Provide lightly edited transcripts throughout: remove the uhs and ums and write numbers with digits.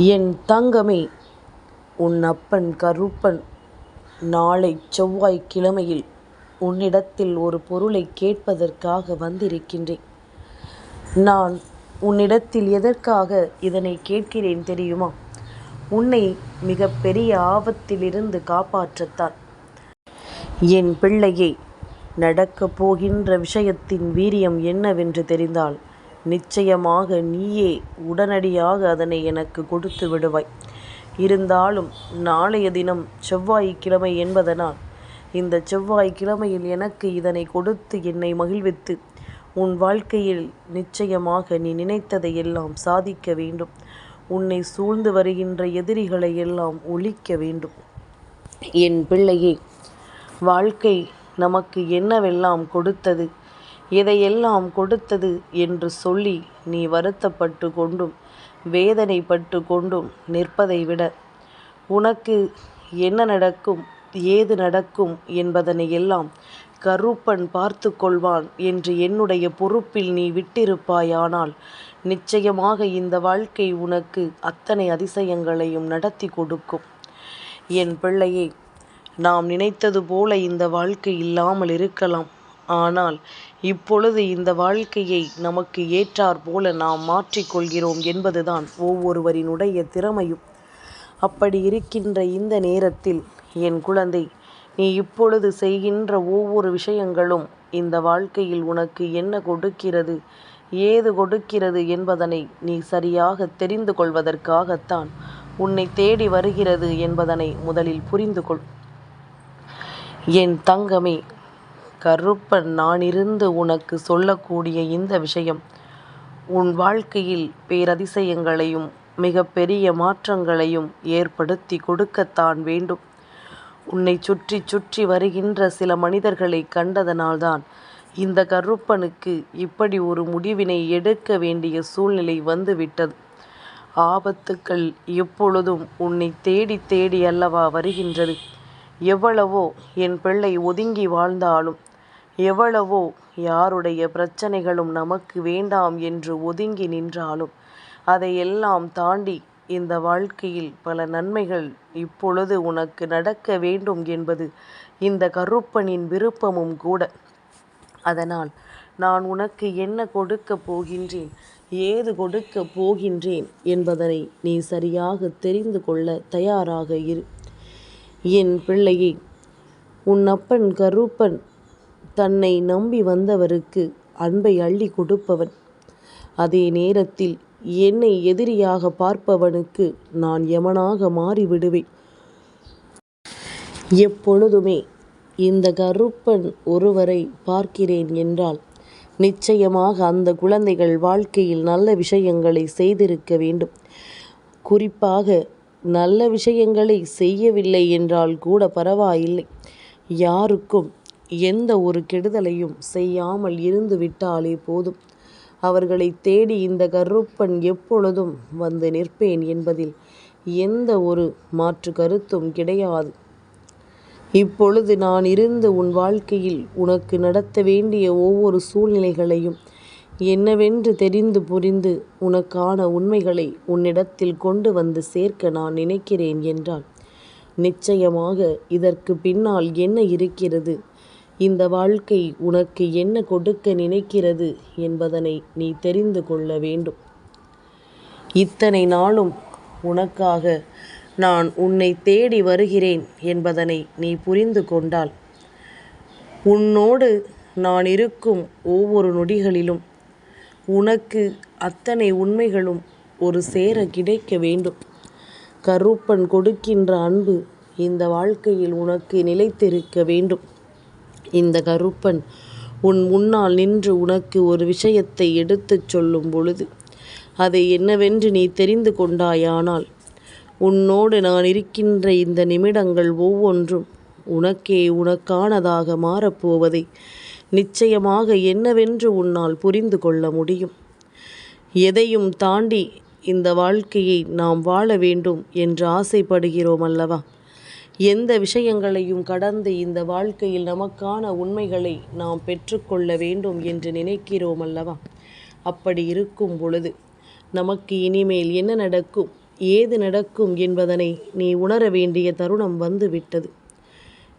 என் தங்கமே, உன் அப்பன் கருப்பன் நாளைச் செவ்வாய்க்கிழமையில் உன்னிடத்தில் ஒரு பொருளைக் கேட்பதற்காக வந்திருக்கின்றேன். நான் உன்னிடத்தில் எதற்காக இதனைக் கேட்கிறேன் தெரியுமா? உன்னை மிகப் பெரிய ஆபத்திலிருந்து காப்பாற்றத்தான். என் பிள்ளையே, நடக்கப் போகின்ற விஷயத்தின் வீரியம் என்னவென்று தெரிந்தால் நிச்சயமாக நீயே உடனடியாக அதனை எனக்கு கொடுத்து விடுவாய். இருந்தாலும் நாளைய தினம் செவ்வாய்க்கிழமை என்பதனால் இந்த செவ்வாய்க்கிழமையில் எனக்கு இதனை கொடுத்து என்னை மகிழ்வித்து உன் வாழ்க்கையில் நிச்சயமாக நீ நினைத்ததை எல்லாம் சாதிக்க வேண்டும். உன்னை சூழ்ந்து வருகின்ற எதிரிகளை எல்லாம் ஒழிக்க வேண்டும். என் பிள்ளையே, வாழ்க்கை நமக்கு என்னவெல்லாம் கொடுத்தது, எதையெல்லாம் கொடுத்தது என்று சொல்லி நீ வருத்தப்பட்டு கொண்டும் வேதனைப்பட்டு கொண்டும் நிற்பதை விட, உனக்கு என்ன நடக்கும், ஏது நடக்கும் என்பதனை எல்லாம் கருப்பன் பார்த்து கொள்வான் என்று என்னுடைய பொறுப்பில் நீ விட்டிருப்பாயானால் நிச்சயமாக இந்த வாழ்க்கை உனக்கு அத்தனை அதிசயங்களையும் நடத்தி கொடுக்கும். என் பிள்ளையே, நாம் நினைத்தது போல இந்த வாழ்க்கை இல்லாமல் இருக்கலாம். ஆனால் இப்பொழுது இந்த வாழ்க்கையை நமக்கு ஏற்றாற் போல நாம் மாற்றிக்கொள்கிறோம் என்பதுதான் ஒவ்வொருவரினுடைய திறமையும். அப்படி இருக்கின்ற இந்த நேரத்தில் என் குழந்தை, நீ இப்பொழுது செய்கின்ற ஒவ்வொரு விஷயங்களும் இந்த வாழ்க்கையில் உனக்கு என்ன கொடுக்கிறது, ஏது கொடுக்கிறது என்பதனை நீ சரியாக தெரிந்து கொள்வதற்காகத்தான் உன்னை தேடி வருகிறது என்பதனை முதலில் புரிந்து கொள். என் தங்கமே, கருப்பன் நானிருந்து உனக்கு சொல்லக்கூடிய இந்த விஷயம் உன் வாழ்க்கையில் பேரதிசயங்களையும் மிகப்பெரிய மாற்றங்களையும் ஏற்படுத்தி கொடுக்கத்தான் வேண்டும். உன்னை சுற்றி சுற்றி வருகின்ற சில மனிதர்களை கண்டதனால்தான் இந்த கருப்பனுக்கு இப்படி ஒரு முடிவினை எடுக்க வேண்டிய சூழ்நிலை வந்துவிட்டது. ஆபத்துக்கள் எப்பொழுதும் உன்னை தேடி தேடி அல்லவா வருகின்றது. எவ்வளவோ என் பிள்ளை ஒதுங்கி வாழ்ந்தாலும், எவ்வளவோ யாருடைய பிரச்சனைகளும் நமக்கு வேண்டாம் என்று ஒதுங்கி நின்றாலும், அதையெல்லாம் தாண்டி இந்த வாழ்க்கையில் பல நன்மைகள் இப்பொழுது உனக்கு நடக்க வேண்டும் என்பது இந்த கருப்பனின் விருப்பமும் கூட. அதனால் நான் உனக்கு என்ன கொடுக்கப் போகின்றேன், ஏது கொடுக்கப் போகின்றேன் என்பதனை நீ சரியாக தெரிந்து கொள்ள தயாராக இரு. என் பிள்ளையே, உன் அப்பன் கருப்பன் தன்னை நம்பி வந்தவருக்கு அன்பை அள்ளி கொடுப்பவன். அதே நேரத்தில் என்னை எதிரியாக பார்ப்பவனுக்கு நான் யமனாக மாறிவிடுவேன். எப்பொழுதுமே இந்த கருப்பன் ஒருவரை பார்க்கிறேன் என்றால் நிச்சயமாக அந்த குழந்தைகள் வாழ்க்கையில் நல்ல விஷயங்களை செய்திருக்க வேண்டும். குறிப்பாக நல்ல விஷயங்களை செய்யவில்லை என்றால் கூட பரவாயில்லை, யாருக்கும் எந்த ஒரு கெடுதலையும் செய்யாமல் இருந்து விட்டாலே போதும். அவர்களை தேடி இந்த கருப்பன் எப்பொழுதும் வந்து நிற்பேன் என்பதில் எந்த ஒரு மாற்று கருத்தும் கிடையாது. இப்பொழுது நான் இருந்து உன் வாழ்க்கையில் உனக்கு நடத்த வேண்டிய ஒவ்வொரு சூழ்நிலைகளையும் என்னவென்று தெரிந்து புரிந்து உனக்கான உண்மைகளை உன்னிடத்தில் கொண்டு வந்து சேர்க்க நான் நினைக்கிறேன் என்றால் நிச்சயமாக இதற்கு பின்னால் என்ன இருக்கிறது, இந்த வாழ்க்கை உனக்கு என்ன கொடுக்க நினைக்கிறது என்பதனை நீ தெரிந்து கொள்ள வேண்டும். இத்தனை நாளும் உனக்காக நான் உன்னை தேடி வருகிறேன் என்பதனை நீ புரிந்து கொண்டால், உன்னோடு நான் இருக்கும் ஒவ்வொரு நொடிகளிலும் உனக்கு அத்தனை உண்மைகளும் ஒரு சேர கிடைக்க வேண்டும். கருப்பன் கொடுக்கின்ற அன்பு இந்த வாழ்க்கையில் உனக்கு நிலைத்திருக்க வேண்டும். இந்த கருப்பன் உன் முன்னால் நின்று உனக்கு ஒரு விஷயத்தை எடுத்துச் சொல்லும் பொழுது அதை என்னவென்று நீ தெரிந்து கொண்டாயானால், உன்னோடு நான் இருக்கின்ற இந்த நிமிடங்கள் ஒவ்வொன்றும் உனக்கே உனக்கானதாக மாறப்போவதை நிச்சயமாக என்னவென்று உன்னால் புரிந்து கொள்ள முடியும். எதையும் தாண்டி இந்த வாழ்க்கையை நாம் வாழ வேண்டும் என்று ஆசைப்படுகிறோம் அல்லவா? எந்த விஷயங்களையும் கடந்து இந்த வாழ்க்கையில் நமக்கான உண்மைகளை நாம் பெற்றுக்கொள்ள வேண்டும் என்று நினைக்கிறோம் அல்லவா? அப்படி இருக்கும் பொழுது நமக்கு இனிமேல் என்ன நடக்கும், ஏது நடக்கும் என்பதனை நீ உணர வேண்டிய தருணம் வந்துவிட்டது.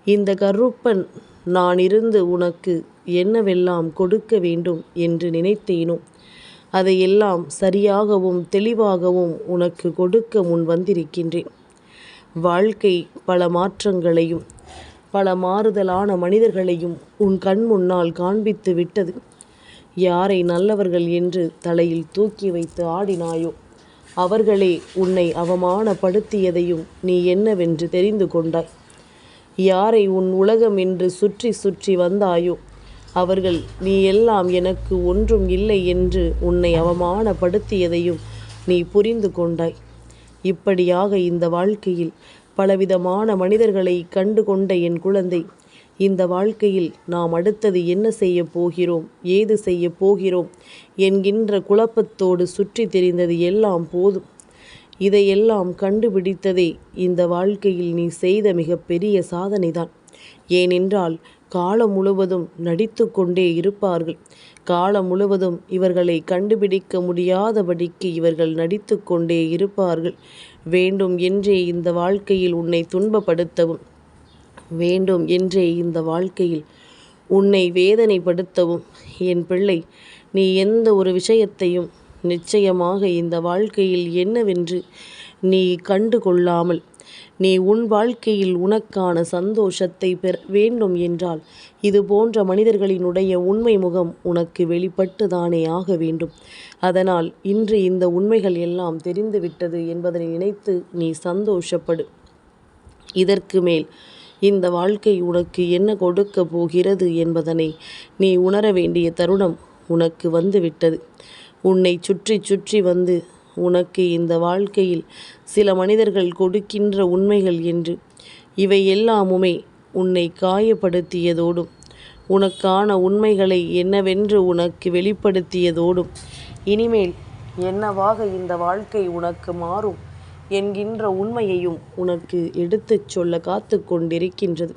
இந்த கருப்பன் நான் இருந்து உனக்கு என்னவெல்லாம் கொடுக்க வேண்டும் என்று நினைத்தேனோ அதையெல்லாம் சரியாகவும் தெளிவாகவும் உனக்கு கொடுக்க முன் வந்திருக்கின்றேன். வாழ்க்கை பல மாற்றங்களையும் பல மாறுதலான மனிதர்களையும் உன் கண் முன்னால் காண்பித்து விட்டது. யாரை நல்லவர்கள் என்று தலையில் தூக்கி வைத்து ஆடினாயோ அவர்களே உன்னை அவமானப்படுத்தியதையும் நீ என்னவென்று தெரிந்து கொண்டாய். யாரை உன் உலகம் என்று சுற்றி சுற்றி வந்தாயோ அவர்கள் நீ எல்லாம் எனக்கு ஒன்றும் இல்லை என்று உன்னை அவமானப்படுத்தியதையும் நீ புரிந்து கொண்டாய். இப்படியாக இந்த வாழ்க்கையில் பலவிதமான மனிதர்களை கண்டு கொண்ட என் குழந்தை, இந்த வாழ்க்கையில் நாம் அடுத்தது என்ன செய்ய போகிறோம், ஏது செய்ய போகிறோம் என்கின்ற குழப்பத்தோடு சுற்றி தெரிந்தது எல்லாம் போதும். இதையெல்லாம் கண்டுபிடித்ததே இந்த வாழ்க்கையில் நீ செய்த மிகப்பெரிய சாதனைதான். ஏனென்றால் காலம் முழுவதும் நடித்து கொண்டே இருப்பார்கள். காலம் முழுவதும் இவர்களை கண்டுபிடிக்க முடியாதபடிக்கு இவர்கள் நடித்து கொண்டே இருப்பார்கள். வேண்டும் என்றே இந்த வாழ்க்கையில் உன்னை துன்பப்படுத்தவும், வேண்டும் என்றே இந்த வாழ்க்கையில் உன்னை வேதனைப்படுத்தவும். என் பிள்ளை, நீ எந்த ஒரு விஷயத்தையும் நிச்சயமாக இந்த வாழ்க்கையில் என்னவென்று நீ கண்டு கொள்ளாமல் நீ உன் வாழ்க்கையில் உனக்கான சந்தோஷத்தை பெற வேண்டும் என்றால் இது போன்ற மனிதர்களினுடைய உண்மை முகம் உனக்கு வெளிப்பட்டுதானே ஆக வேண்டும். அதனால் இன்று இந்த உண்மைகள் எல்லாம் தெரிந்துவிட்டது என்பதனை நினைத்து நீ சந்தோஷப்படு. இதற்கு மேல் இந்த வாழ்க்கை உனக்கு என்ன கொடுக்க போகிறது என்பதனை நீ உணர வேண்டிய தருணம் உனக்கு வந்துவிட்டது. உன்னை சுற்றி சுற்றி வந்து உனக்கு இந்த வாழ்க்கையில் சில மனிதர்கள் கொடுக்கின்ற உண்மைகள் என்று இவை எல்லாமுமே உன்னை காயப்படுத்தியதோடும் உனக்கான உண்மைகளை என்னவென்று உனக்கு வெளிப்படுத்தியதோடும் இனிமேல் என்னவாக இந்த வாழ்க்கை உனக்கு மாறும் என்கின்ற உண்மையையும் உனக்கு எடுத்துச் சொல்ல காத்து கொண்டிருக்கின்றது.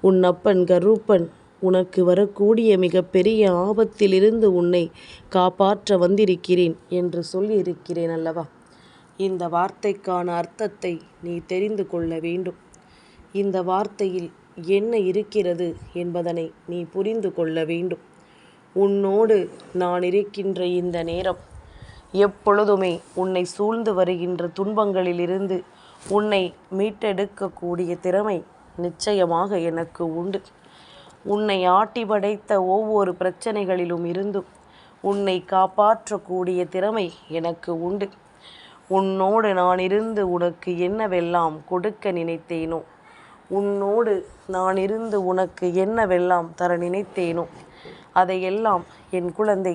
உன் அப்பன் கருப்பன் உனக்கு வரக்கூடிய மிகப்பெரிய ஆபத்திலிருந்து உன்னை காப்பாற்ற வந்திருக்கிறேன் என்று சொல்லியிருக்கிறேன் அல்லவா? இந்த வார்த்தைக்கான அர்த்தத்தை நீ தெரிந்து கொள்ள வேண்டும். இந்த வார்த்தையில் என்ன இருக்கிறது என்பதனை நீ புரிந்து கொள்ள வேண்டும். உன்னோடு நான் இருக்கின்ற இந்த நேரம் எப்பொழுதுமே உன்னை சூழ்ந்து வருகின்ற துன்பங்களிலிருந்து உன்னை மீட்டெடுக்கக்கூடிய திறமை நிச்சயமாக எனக்கு உண்டு. உன்னை ஆட்டி படைத்த ஒவ்வொரு பிரச்சனைகளிலும் இருந்தும் உன்னை காப்பாற்றக்கூடிய திறமை எனக்கு உண்டு. உன்னோடு நான் இருந்து உனக்கு என்னவெல்லாம் கொடுக்க நினைத்தேனோ, உன்னோடு நான் இருந்து உனக்கு என்னவெல்லாம் தர நினைத்தேனோ அதையெல்லாம் என் குழந்தை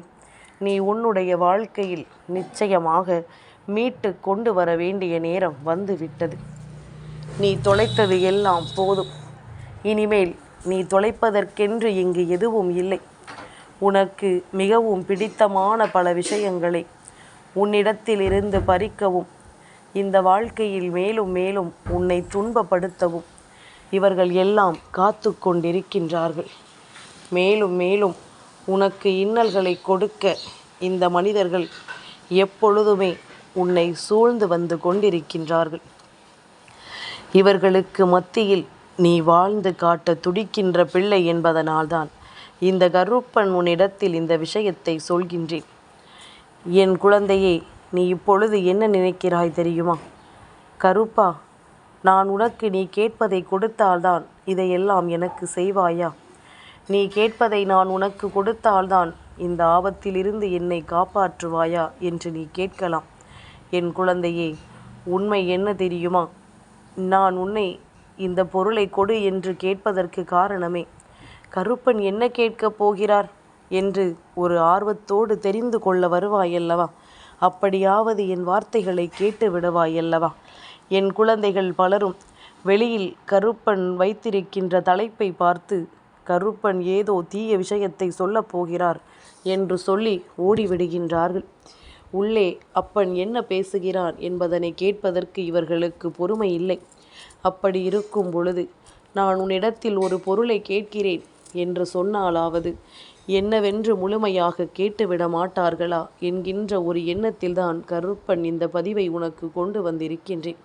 நீ உன்னுடைய வாழ்க்கையில் நிச்சயமாக மீட்டு கொண்டு வர வேண்டிய நேரம் வந்துவிட்டது. நீ தொலைத்தது எல்லாம் போதும். இனிமேல் நீ தொலைப்பதற்கென்று இங்கு எதுவும் இல்லை. உனக்கு மிகவும் பிடித்தமான பல விஷயங்களை உன்னிடத்திலிருந்து பறிக்கவும், இந்த வாழ்க்கையில் மேலும் மேலும் உன்னை துன்பப்படுத்தவும் இவர்கள் எல்லாம் காத்து கொண்டிருக்கின்றார்கள். மேலும் மேலும் உனக்கு இன்னல்களை கொடுக்க இந்த மனிதர்கள் எப்பொழுதுமே உன்னை சூழ்ந்து வந்து கொண்டிருக்கின்றார்கள். இவர்களுக்கு மத்தியில் நீ வாழ்ந்து காட்ட துடிக்கின்ற பிள்ளை என்பதனால்தான் இந்த கருப்பன் உன்னிடத்தில் இந்த விஷயத்தை சொல்கின்றேன். என் குழந்தையே, நீ இப்பொழுது என்ன நினைக்கிறாய் தெரியுமா? கருப்பா, நான் உனக்கு நீ கேட்பதை கொடுத்தால்தான் இதையெல்லாம் எனக்கு செய்வாயா? நீ கேட்பதை நான் உனக்கு கொடுத்தால்தான் இந்த ஆபத்திலிருந்து என்னை காப்பாற்றுவாயா என்று நீ கேட்கலாம். என் குழந்தையே, உண்மை என்ன தெரியுமா? நான் உன்னை இந்த பொருளை கொடு என்று கேட்பதற்கு காரணமே கருப்பன் என்ன கேட்கப் போகிறார் என்று ஒரு ஆர்வத்தோடு தெரிந்து கொள்ள வருவாயல்லவா? அப்படியாவது என் வார்த்தைகளை கேட்டு விடுவாயல்லவா? என் குழந்தைகள் பலரும் வெளியில் கருப்பன் வைத்திருக்கின்ற தலைப்பை பார்த்து கருப்பன் ஏதோ தீய விஷயத்தை சொல்லப் போகிறார் என்று சொல்லி ஓடிவிடுகின்றார்கள். உள்ளே அப்பன் என்ன பேசுகிறான் என்பதனை கேட்பதற்கு இவர்களுக்கு பொறுமை இல்லை. அப்படி இருக்கும் பொழுது நான் உன்னிடத்தில் ஒரு பொருளை கேட்கிறேன் என்று சொன்னாலாவது என்னவென்று முழுமையாக கேட்டுவிட மாட்டார்களா என்கின்ற ஒரு எண்ணத்தில்தான் கருப்பன் இந்த பதிவை உனக்கு கொண்டு வந்திருக்கின்றேன்.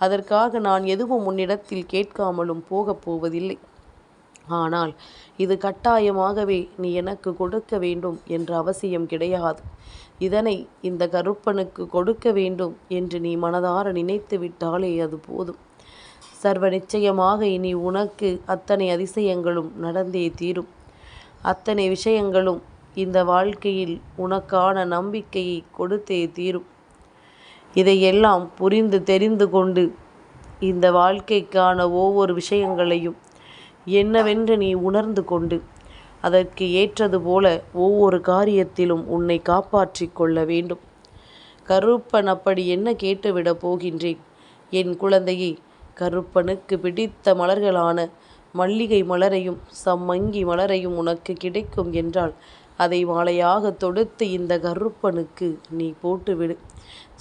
அதற்காக நான் எதுவும் உன்னிடத்தில் கேட்காமலும் போகப் போவதில்லை. ஆனால் இது கட்டாயமாகவே நீ எனக்கு கொடுக்க வேண்டும் என்ற அவசியம் கிடையாது. இதனை இந்த கருப்பனுக்கு கொடுக்க வேண்டும் என்று நீ மனதார நினைத்து விட்டாலே அது போதும். சர்வ நிச்சயமாக இனி உனக்கு அத்தனை அதிசயங்களும் நடந்தே தீரும். அத்தனை விஷயங்களும் இந்த வாழ்க்கையில் உனக்கான நம்பிக்கையை கொடுத்தே தீரும். இதையெல்லாம் புரிந்து தெரிந்து கொண்டு இந்த வாழ்க்கைக்கான ஒவ்வொரு விஷயங்களையும் என்னவென்று நீ உணர்ந்து கொண்டு அதற்கு ஏற்றது போல ஒவ்வொரு காரியத்திலும் உன்னை காப்பாற்றி கொள்ள வேண்டும். கருப்பன் அப்படி என்ன கேட்டுவிடப் போகின்றேன்? என் குழந்தையே, கருப்பனுக்கு பிடித்த மலர்களான மல்லிகை மலரையும் சம்மங்கி மலரையும் உனக்கு கிடைக்கும் என்றால் அதை மாலையாக தொடுத்து இந்த கருப்பனுக்கு நீ போட்டுவிடு.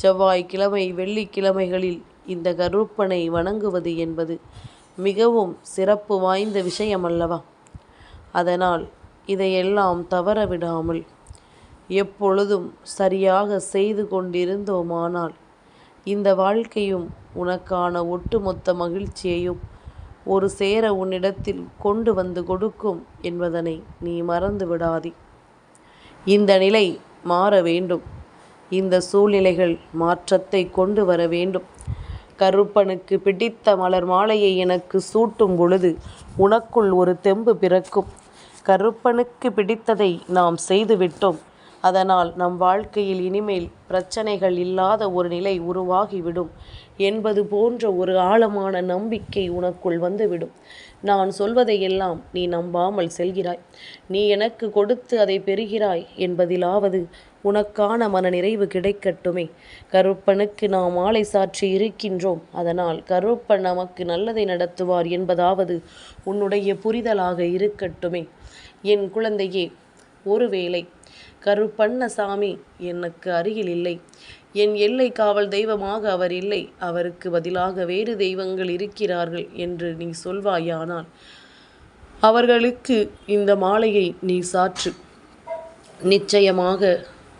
செவ்வாய்க்கிழமை வெள்ளிக்கிழமைகளில் இந்த கருப்பனை வணங்குவது என்பது மிகவும் சிறப்பு வாய்ந்த விஷயமல்லவா? அதனால் இதையெல்லாம் தவற விடாமல் எப்பொழுதும் சரியாக செய்து கொண்டிருந்தோமானால் இந்த வாழ்க்கையும் உனக்கான ஒட்டுமொத்த மகிழ்ச்சியையும் ஒரு சேர உன்னிடத்தில் கொண்டு வந்து கொடுக்கும் என்பதனை நீ மறந்து விடாதே. இந்த நிலை மாற வேண்டும். இந்த சூழ்நிலைகள் மாற்றத்தை கொண்டு வர வேண்டும். கருப்பனுக்கு பிடித்த மலர் மாலையை எனக்கு சூட்டும் பொழுது உனக்குள் ஒரு தெம்பு பிறக்கும். கருப்பனுக்கு பிடித்ததை நாம் செய்துவிட்டோம், அதனால் நம் வாழ்க்கையில் இனிமேல் பிரச்சனைகள் இல்லாத ஒரு நிலை உருவாகிவிடும் என்பது போன்ற ஒரு ஆழமான நம்பிக்கை உனக்குள் வந்துவிடும். நான் சொல்வதையெல்லாம் நீ நம்பாமல் செல்கிறாய். நீ எனக்கு கொடுத்து அதை பெறுகிறாய் என்பதிலாவது உனக்கான மன நிறைவு கிடைக்கட்டுமே. கருப்பனுக்கு நாம் மாலை சாற்றி இருக்கின்றோம், அதனால் கருப்பன் நமக்கு நல்லதை நடத்துவார் என்பதாவது உன்னுடைய புரிதலாக இருக்கட்டுமே. என் குழந்தையே, ஒருவேளை கருப்பண்ணசாமி எனக்கு அருகில் இல்லை, என் எல்லை காவல் தெய்வமாக அவர் இல்லை, அவருக்கு பதிலாக வேறு தெய்வங்கள் இருக்கிறார்கள் என்று நீ சொல்வாயானால் அவர்களுக்கு இந்த மாலையை நீ சாற்று. நிச்சயமாக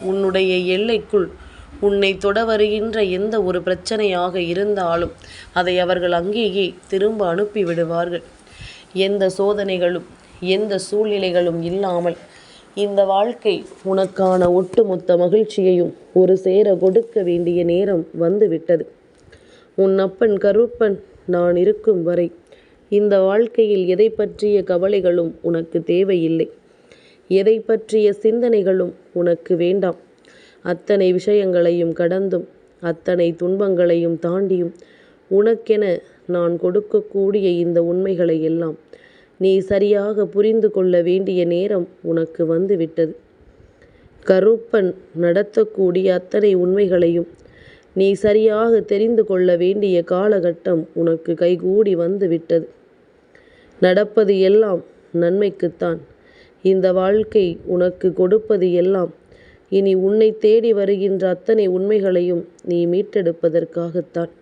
உன்னுடைய எல்லைக்குள் உன்னை தொட வருகின்ற எந்த ஒரு பிரச்சனையாக இருந்தாலும் அதை அவர்கள் அங்கேயே திரும்ப அனுப்பிவிடுவார்கள். எந்த சோதனைகளும் எந்த சூழ்நிலைகளும் இல்லாமல் இந்த வாழ்க்கை உனக்கான ஒட்டுமொத்த மகிழ்ச்சியையும் ஒரு சேர கொடுக்க வேண்டிய நேரம் வந்துவிட்டது. உன் அப்பன் கருப்பன் நான் இருக்கும் வரை இந்த வாழ்க்கையில் எதை பற்றிய கவலைகளும் உனக்கு தேவையில்லை. எதை பற்றிய சிந்தனைகளும் உனக்கு வேண்டாம். அத்தனை விஷயங்களையும் கடந்தும் அத்தனை துன்பங்களையும் தாண்டியும் உனக்கென நான் கொடுக்கக்கூடிய இந்த உண்மைகளை எல்லாம் நீ சரியாக புரிந்து கொள்ள வேண்டிய நேரம் உனக்கு வந்துவிட்டது. கருப்பன் நடத்தக்கூடிய அத்தனை உண்மைகளையும் நீ சரியாக தெரிந்து கொள்ள வேண்டிய காலகட்டம் உனக்கு கைகூடி வந்துவிட்டது. நடப்பது எல்லாம் நன்மைக்குத்தான். இந்த வாழ்க்கை உனக்கு கொடுப்பது எல்லாம் இனி உன்னை தேடி வருகின்ற அத்தனை உண்மைகளையும் நீ மீட்டெடுப்பதற்காகத்தான்.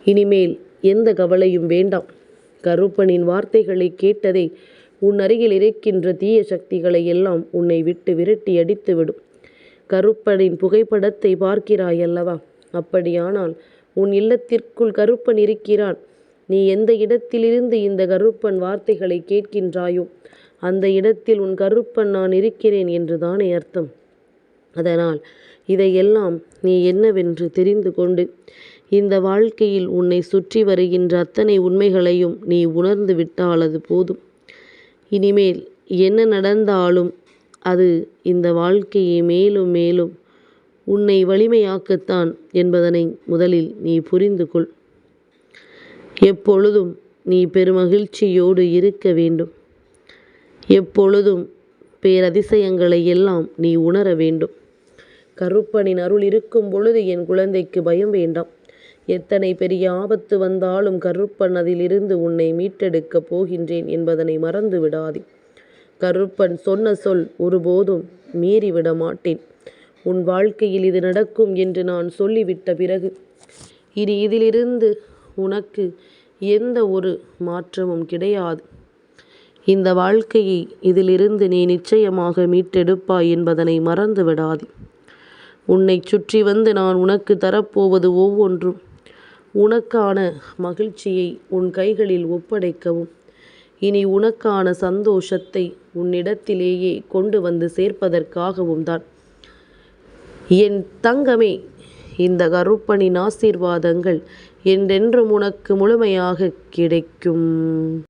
இனிமேல் எந்த கவலையும் வேண்டாம். கருப்பனின் வார்த்தைகளை கேட்டதே உன் அருகில் இருக்கின்ற தீய சக்திகளை எல்லாம் உன்னை விட்டு விரட்டி அடித்துவிடும். கருப்பனின் புகைப்படத்தை பார்க்கிறாய் அல்லவா? அப்படியானால் உன் இல்லத்திற்குள் கருப்பன் இருக்கிறான். நீ எந்த இடத்திலிருந்து இந்த கருப்பன் வார்த்தைகளை கேட்கின்றாயோ அந்த இடத்தில் உன் கருப்பன் நான் இருக்கிறேன் என்று தானே அர்த்தம். அதனால் இதையெல்லாம் நீ என்னவென்று தெரிந்து கொண்டு இந்த வாழ்க்கையில் உன்னை சுற்றி வருகின்ற அத்தனை உண்மைகளையும் நீ உணர்ந்து விட்டால் அது போதும். இனிமேல் என்ன நடந்தாலும் அது இந்த வாழ்க்கையை மேலும் மேலும் உன்னை வலிமையாக்கத்தான் என்பதனை முதலில் நீ புரிந்து கொள். எப்பொழுதும் நீ பெருமகிழ்ச்சியோடு இருக்க வேண்டும். எப்பொழுதும் பேரதிசயங்களை எல்லாம் நீ உணர வேண்டும். கருப்பனின் அருள் இருக்கும் பொழுது என் குழந்தைக்கு பயம் வேண்டாம். எத்தனை பெரிய ஆபத்து வந்தாலும் கருப்பன் அதிலிருந்து உன்னை மீட்டெடுக்கப் போகின்றேன் என்பதனை மறந்து விடாதே. கருப்பன் சொன்ன சொல் ஒருபோதும் மீறிவிட மாட்டேன். உன் வாழ்க்கையில் இது நடக்கும் என்று நான் சொல்லிவிட்ட பிறகு இனி இதிலிருந்து உனக்கு எந்த ஒரு மாற்றமும் கிடையாது. இந்த வாழ்க்கையை இதிலிருந்து நீ நிச்சயமாக மீட்டெடுப்பாய் என்பதனை மறந்து விடாதே. உன்னை சுற்றி வந்து நான் உனக்கு தரப்போவது ஒவ்வொன்றும் உனக்கான மகிழ்ச்சியை உன் கைகளில் ஒப்படைக்கவும், இனி உனக்கான சந்தோஷத்தை உன்னிடத்திலேயே கொண்டு வந்து சேர்ப்பதற்காகவும் தான். என் தங்கமே, இந்த கருப்பனின் ஆசீர்வாதங்கள் என்றென்றும் உனக்கு முழுமையாக கிடைக்கும்.